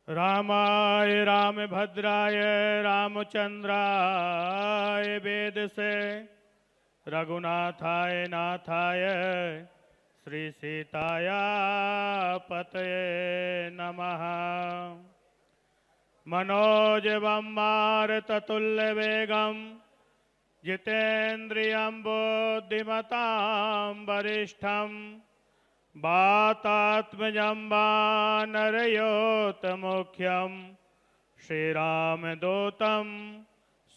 रामाय रामभद्राय रामचंद्राय वेद से रघुनाथाय नाथाय श्री सीताया पतये नमः। मनोजवं मारुततुल्यवेगं जितेन्द्रियं बुद्धिमतां वरिष्ठं वातात्मजं वानरयोतमुख्यं श्रीरामदूतं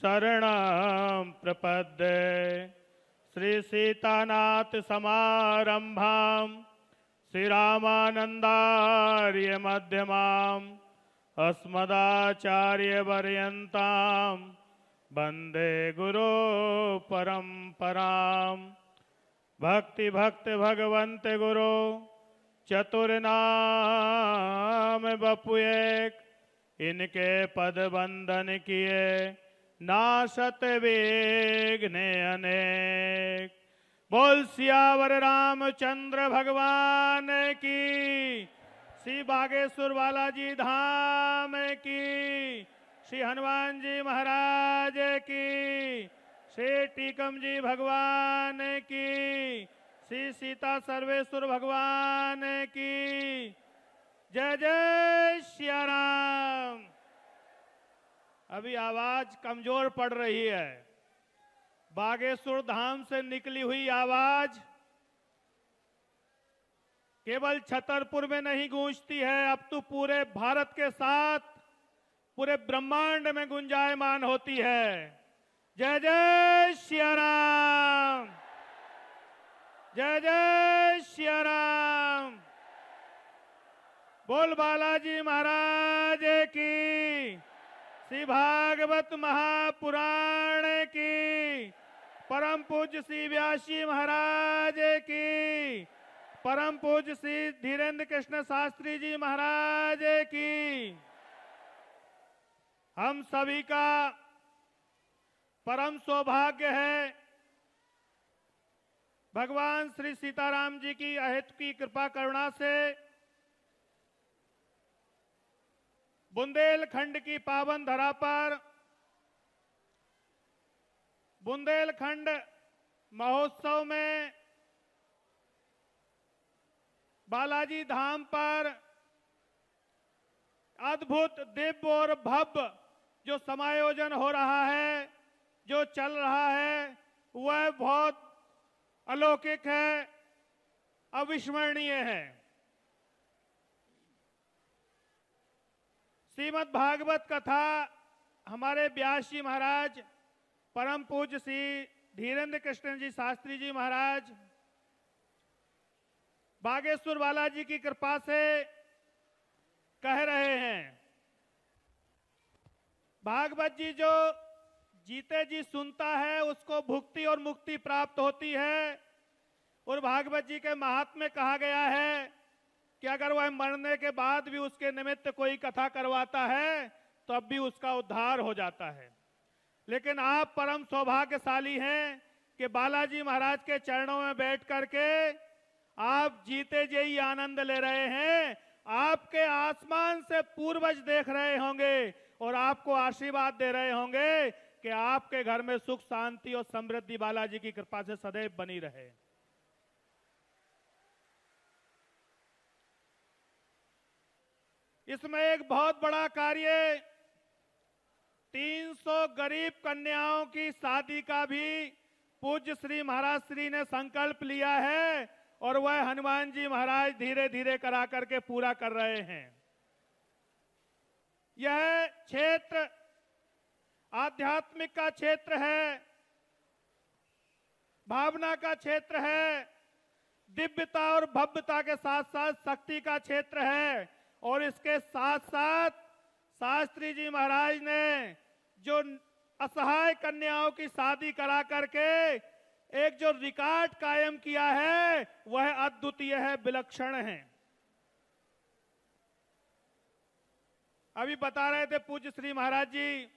शरणं प्रपद्ये। श्री सीतानाथ समारंभां श्रीरामानंदार्य मध्यमाम् अस्मदाचार्यपर्यन्तां वन्दे गुरो परम्पराम्। भक्ति भक्त भगवन्त गुरो चतुर्नाम बपु एक, इनके पद वंदन किए नासत विघ्ने अनेक। बोल सियावर रामचंद्र भगवान की, श्री बागेश्वर बालाजी धाम की, श्री हनुमान जी महाराज की, श्री टीकम जी भगवान की, श्री सीता सर्वेश्वर भगवान की। जय जय सिया राम। अभी आवाज कमजोर पड़ रही है। बागेश्वर धाम से निकली हुई आवाज केवल छतरपुर में नहीं गूंजती है, अब तो पूरे भारत के साथ पूरे ब्रह्मांड में गुंजायमान होती है। जय जय सिया राम, जय जय सिया राम। बोल बालाजी महाराज की, श्री भागवत महापुराण की, परम पूज्य श्री व्यासी महाराज की, परम पूज्य श्री धीरेन्द्र कृष्ण शास्त्री जी महाराज की। हम सभी का परम सौभाग्य है भगवान श्री सीताराम जी की अहेतु की कृपा करुणा से बुंदेलखंड की पावन धरा पर बुंदेलखंड महोत्सव में बालाजी धाम पर अद्भुत दिव्य और भव्य जो समायोजन हो रहा है, जो चल रहा है, वह बहुत अलौकिक है, अविस्मरणीय है। श्रीमद् भागवत कथा हमारे व्यासी महाराज परम पूज्य श्री धीरेन्द्र कृष्ण जी शास्त्री जी महाराज बागेश्वर बालाजी की कृपा से कह रहे हैं। भागवत जी जो जीते जी सुनता है उसको भुक्ति और मुक्ति प्राप्त होती है। और भागवत जी के महात्म्य में कहा गया है कि अगर वह मरने के बाद भी उसके निमित्त कोई कथा करवाता है तो अब भी उसका उद्धार हो जाता है। लेकिन आप परम सौभाग्यशाली हैं कि बालाजी महाराज के चरणों में बैठ करके आप जीते जी ही आनंद ले रहे हैं। आपके आसमान से पूर्वज देख रहे होंगे और आपको आशीर्वाद दे रहे होंगे कि आपके घर में सुख शांति और समृद्धि बालाजी की कृपा से सदैव बनी रहे। इसमें एक बहुत बड़ा कार्य 300 गरीब कन्याओं की शादी का भी पूज्य श्री महाराज श्री ने संकल्प लिया है और वह हनुमान जी महाराज धीरे धीरे करा करके पूरा कर रहे हैं। यह क्षेत्र आध्यात्मिक का क्षेत्र है, भावना का क्षेत्र है, दिव्यता और भव्यता के साथ साथ शक्ति का क्षेत्र है। और इसके साथ साथ शास्त्री जी महाराज ने जो असहाय कन्याओं की शादी करा करके एक जो रिकॉर्ड कायम किया है वह अद्वितीय है, विलक्षण है। अभी बता रहे थे पूज्य श्री महाराज जी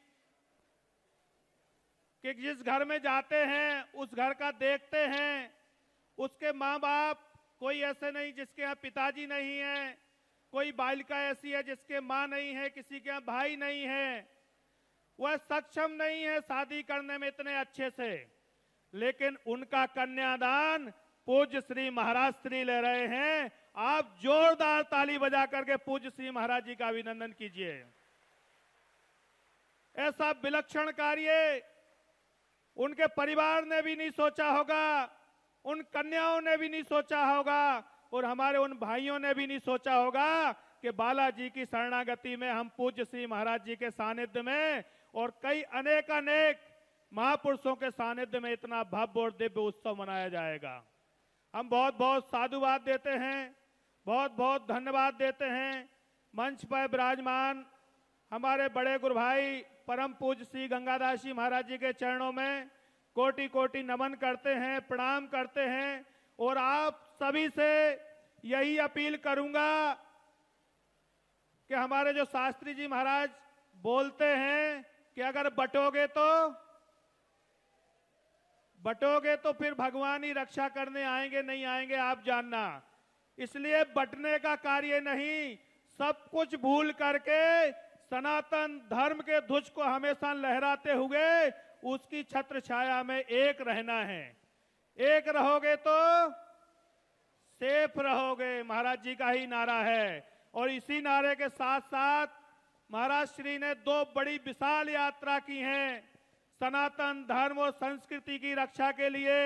कि जिस घर में जाते हैं उस घर का देखते हैं, उसके माँ बाप कोई ऐसे नहीं जिसके यहाँ पिताजी नहीं है, कोई बालिका ऐसी है जिसके मां नहीं है, किसी के यहाँ भाई नहीं है, वह सक्षम नहीं है शादी करने में इतने अच्छे से, लेकिन उनका कन्यादान पूज्य श्री महाराज श्री ले रहे हैं। आप जोरदार ताली बजा करके पूज्य श्री महाराज जी का अभिनंदन कीजिए। ऐसा विलक्षण कार्य उनके परिवार ने भी नहीं सोचा होगा, उन कन्याओं ने भी नहीं सोचा होगा, और हमारे उन भाइयों ने भी नहीं सोचा होगा कि बालाजी की शरणागति में हम पूज्य श्री महाराज जी के सानिध्य में और कई अनेक महापुरुषों के सानिध्य में इतना भव्य और दिव्य उत्सव मनाया जाएगा। हम बहुत बहुत साधुवाद देते हैं, बहुत बहुत धन्यवाद देते हैं। मंच पर विराजमान हमारे बड़े गुरु भाई परम पूज्य श्री गंगादास जी महाराज जी के चरणों में कोटि कोटि नमन करते हैं, प्रणाम करते हैं। और आप सभी से यही अपील करूंगा कि हमारे जो शास्त्री जी महाराज बोलते हैं कि अगर बटोगे तो फिर भगवान ही रक्षा करने आएंगे, नहीं आएंगे आप जानना। इसलिए बटने का कार्य नहीं, सब कुछ भूल करके सनातन धर्म के ध्वज को हमेशा लहराते हुए उसकी छत्र छाया में एक रहना है। एक रहोगे तो सेफ रहोगे, महाराज जी का ही नारा है। और इसी नारे के साथ साथ महाराज श्री ने 2 बड़ी विशाल यात्रा की हैं, सनातन धर्म और संस्कृति की रक्षा के लिए,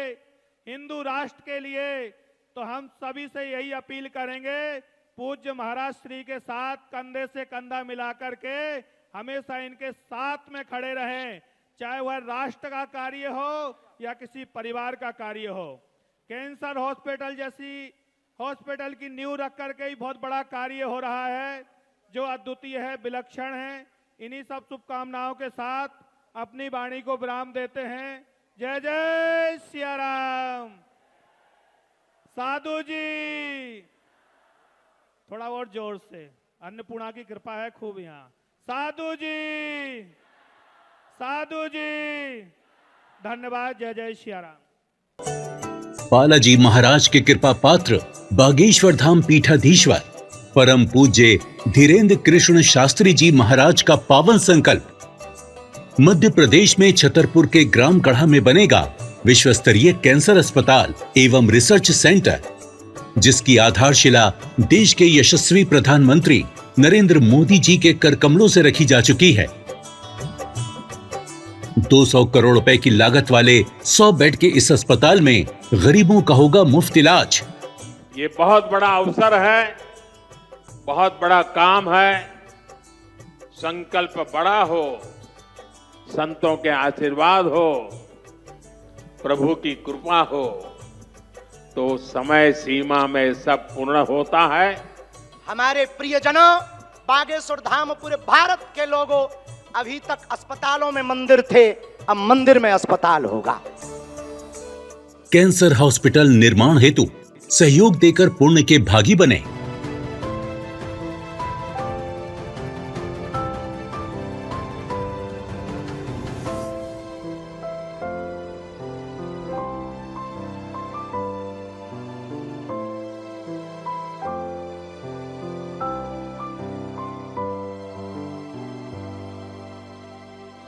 हिंदू राष्ट्र के लिए। तो हम सभी से यही अपील करेंगे, पूज्य महाराज श्री के साथ कंधे से कंधा मिलाकर के हमेशा इनके साथ में खड़े रहें, चाहे वह राष्ट्र का कार्य हो या किसी परिवार का कार्य हो। कैंसर हॉस्पिटल जैसी हॉस्पिटल की नींव रख करके ही बहुत बड़ा कार्य हो रहा है, जो अद्वितीय है, विलक्षण है। इन्हीं सब शुभकामनाओं के साथ अपनी वाणी को विराम देते हैं। जय जय सिया राम। साधु जी थोड़ा और जोर से, अन्नपूर्णा की कृपा है खूब यहाँ। साधु जी, साधु जी, धन्यवाद। जय जय सिया राम। बालाजी महाराज के कृपा पात्र बागेश्वर धाम पीठाधीश्वर परम पूज्य धीरेन्द्र कृष्ण शास्त्री जी महाराज का पावन संकल्प। मध्य प्रदेश में छतरपुर के ग्राम गढ़ा में बनेगा विश्व स्तरीय कैंसर अस्पताल एवं रिसर्च सेंटर, जिसकी आधारशिला देश के यशस्वी प्रधानमंत्री नरेंद्र मोदी जी के कर कमलों से रखी जा चुकी है। 200 करोड़ रुपए की लागत वाले 100 बेड के इस अस्पताल में गरीबों का होगा मुफ्त इलाज। ये बहुत बड़ा अवसर है, बहुत बड़ा काम है। संकल्प बड़ा हो, संतों के आशीर्वाद हो, प्रभु की कृपा हो, तो समय सीमा में सब पूर्ण होता है। हमारे प्रियजनों, बागेश्वर धाम पूरे भारत के लोगों, अभी तक अस्पतालों में मंदिर थे, अब मंदिर में अस्पताल होगा। कैंसर हॉस्पिटल निर्माण हेतु सहयोग देकर पुण्य के भागी बने।